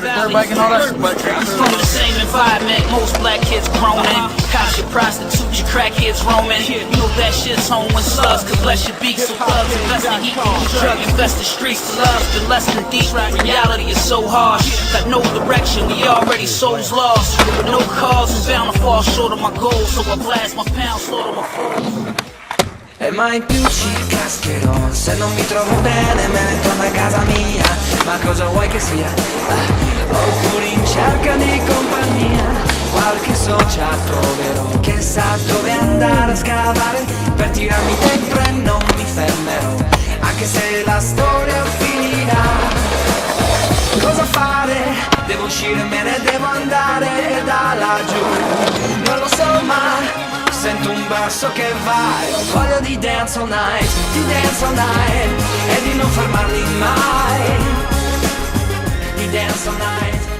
Back and all that. From the same environment, most black kids grown in. Cops your prostitutes, your crackheads roaming. You know that shit's home when slugs could bless your beak. So thugs invest in heat, drug invest in streets. The love's been less than deep. Reality is so harsh. Got no direction, we already souls lost. With no cause, I'm bound to fall short of my goals. So I blast my pounds, slaughter my foes. E mai più ci cascherò. Se non mi trovo bene me ne torno a casa mia. Ma cosa vuoi che sia? Oppure in cerca di compagnia. Qualche socia troverò che sa dove andare a scavare per tirarmi dentro e non mi fermerò. Anche se la storia finirà. Cosa fare? Devo uscire, me ne devo andare da laggiù. Non lo so ma sento un basso che va e ho voglia di dance all night, e di non fermarmi mai, di dance all night.